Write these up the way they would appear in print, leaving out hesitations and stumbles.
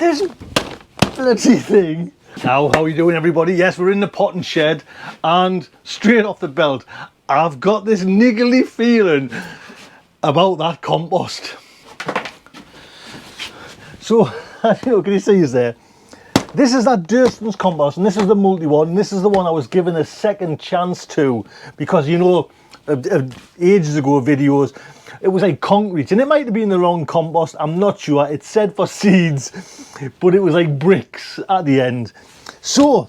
this bloody thing. Now, how are you doing, everybody? Yes, we're in the potting shed, and straight off the belt, I've got this niggly feeling about that compost. So, can you see us there? This is that Durston's compost, and this is the multi one, and this is the one I was given a second chance to, because, you know, ages ago videos, it was like concrete, and it might have been the wrong compost, I'm not sure. It said for seeds, but it was like bricks at the end. So,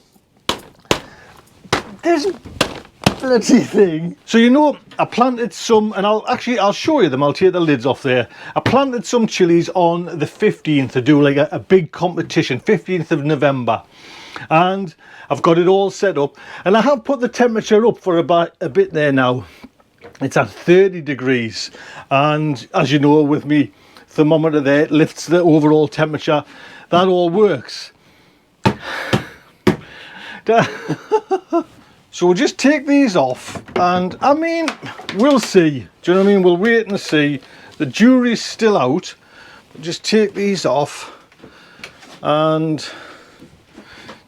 this bloody thing. So, you know, I planted some, and I'll show you them. I'll take the lids off there. I planted some chilies on the 15th to do like a big competition, 15th of November. And I've got it all set up, and I have put the temperature up for about a bit there now. It's at 30 degrees, and as you know, with me thermometer there, it lifts the overall temperature. That all works. So we'll just take these off, and I mean, we'll see. Do you know what I mean? We'll wait and see. The jury's still out. We'll just take these off and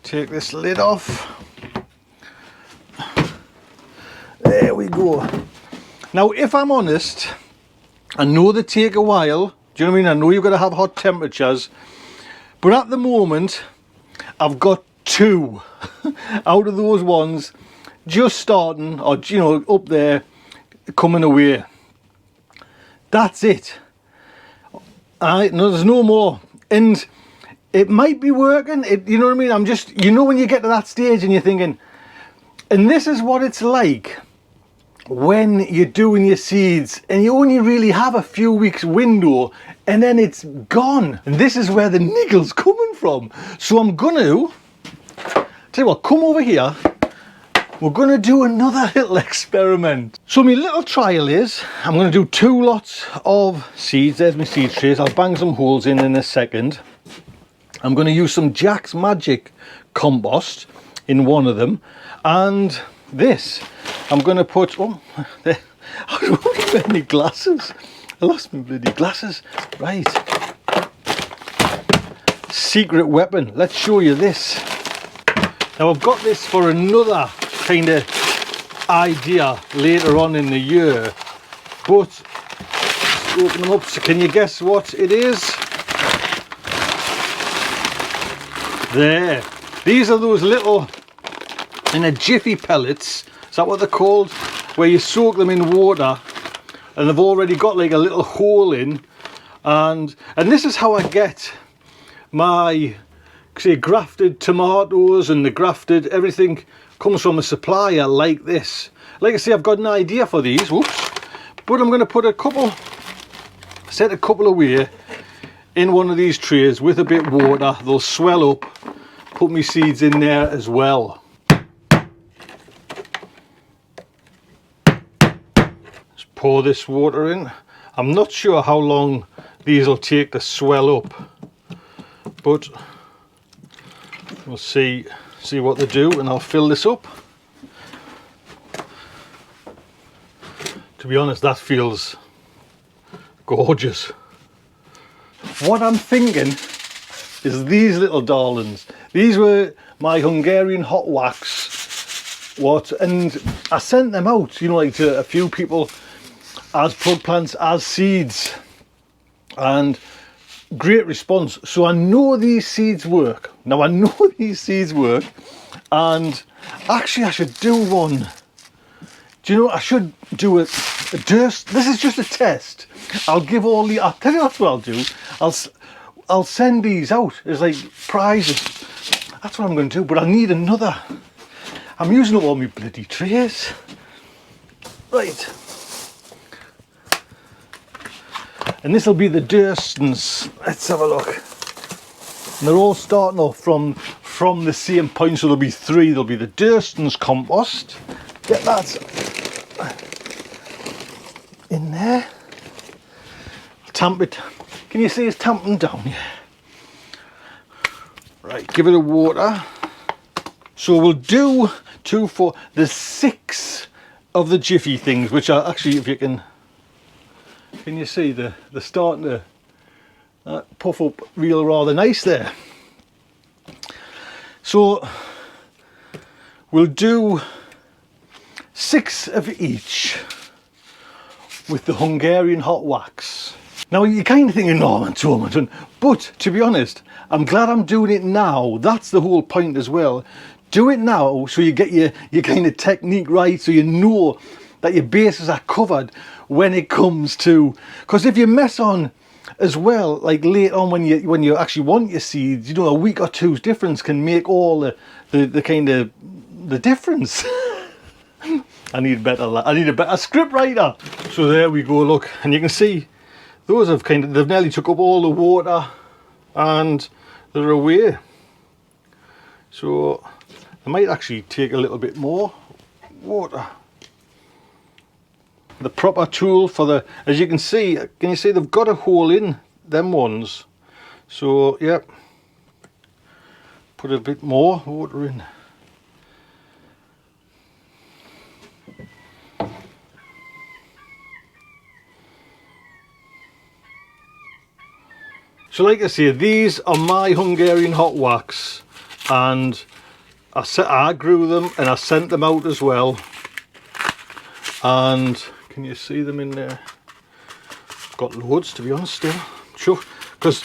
take this lid off. There we go. Now, if I'm honest, I know they take a while. Do you know what I mean? I know you've got to have hot temperatures, but at the moment, I've got 2 out of those ones just starting, or, you know, up there, coming away. That's it. No, there's no more. And it might be working. You know what I mean? I'm just, you know, when you get to that stage and you're thinking, and this is what it's like when you're doing your seeds and you only really have a few weeks window and then it's gone. And this is where the niggle's coming from. So I'm gonna tell you what, come over here. We're gonna do another little experiment. So my little trial is, I'm gonna do 2 lots of seeds. There's my seed trays. I'll bang some holes in a second. I'm gonna use some Jack's Magic compost in one of them, and this I'm going to put, oh, there. I don't have any glasses. I lost my bloody glasses. Right. Secret weapon. Let's show you this. Now, I've got this for another kind of idea later on in the year. But, open them up. So can you guess what it is? There. These are those little, in a jiffy pellets. Is that what they're called? Where you soak them in water and they've already got like a little hole in, and this is how I get my, say, grafted tomatoes, and the grafted everything comes from a supplier like this. Like I say, I've got an idea for these, whoops, but I'm going to put set a couple away in one of these trays with a bit of water. They'll swell up, put my seeds in there as well. Pour this water in. I'm not sure how long these will take to swell up, but we'll see what they do, and I'll fill this up. To be honest, that feels gorgeous. What I'm thinking is these little darlings. These were my Hungarian hot wax. And I sent them out, you know, like to a few people as plug plants, as seeds, and great response. So I know these seeds work. Now I know these seeds work, and actually I should do one. Do you know, I should do a Durst. This is just a test. I'll tell you that's what I'll do. I'll send these out as like prizes. That's what I'm going to do, but I need another. I'm using up all my bloody trays. Right. And this will be the Durstons. Let's have a look. And they're all starting off from the same point, so there'll be 3. There'll be the Durstons compost. Get that in there. Tamp it. Can you see it's tamping down? Yeah. Right, give it a water. So we'll do 2, 4. There's 6 of the jiffy things, which are actually, if you can you see, they're starting to puff up real rather nice there. So we'll do 6 of each with the Hungarian hot wax. Now you're kind of thinking, no, I'm too much, but to be honest, I'm glad I'm doing it now. That's the whole point as well. Do it now so you get your kind of technique right, so you know that your bases are covered when it comes to, because if you mess on as well, like later on when you actually want your seeds, you know, a week or two's difference can make all the kind of the difference. I need a better script writer. So there we go, look, and you can see those have they've nearly took up all the water and they're away. So I might actually take a little bit more water. The proper tool for the, as you can see they've got a hole in them ones. So yep, put a bit more water in. So like I say, these are my Hungarian hot wax, and I grew them and I sent them out as well. And can you see them in there? Got loads, to be honest, still. Sure, because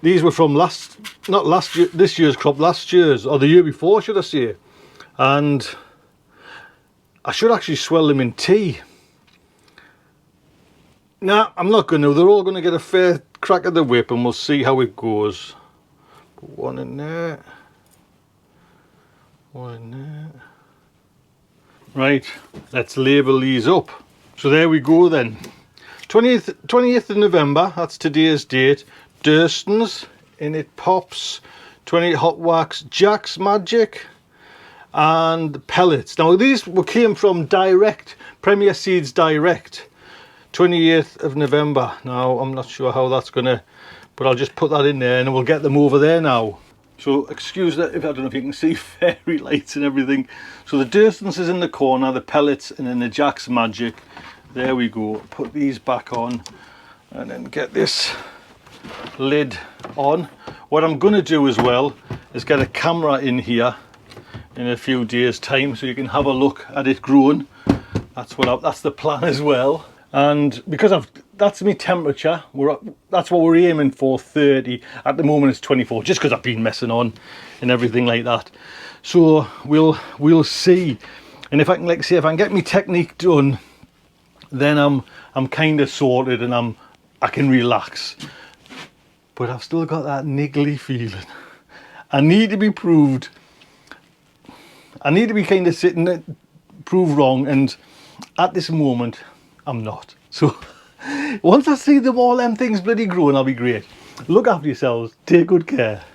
these were from this year's crop, last year's, or the year before, should I say. And I should actually swell them in tea. Nah, I'm not going to. They're all going to get a fair crack at the whip and we'll see how it goes. Put one in there. One in there. Right, let's label these up. So there we go then. 20th of November, that's today's date. Durstons, in it pops. 20 hot wax, Jack's Magic, and pellets. Now these came from direct, Premier Seeds Direct. 28th of November. Now I'm not sure how that's gonna, but I'll just put that in there and we'll get them over there now. So excuse that if I don't know if you can see fairy lights and everything. So the Durstons is in the corner, the pellets, and then the Jack's Magic. There we go. Put these back on and then get this lid on. What I'm gonna do as well is get a camera in here in a few days time so you can have a look at it growing. That's the plan as well. And because that's my temperature, that's what we're aiming for, 30. At the moment it's 24, just because I've been messing on and everything like that. So we'll see. And if I can, like say, if I can get my technique done, then I'm kind of sorted and I can relax. But I've still got that niggly feeling. I need to be proved. I need to be kind of sitting there, proved wrong, and at this moment I'm not. So once I see them all them things bloody growing, I'll be great. Look after yourselves, take good care.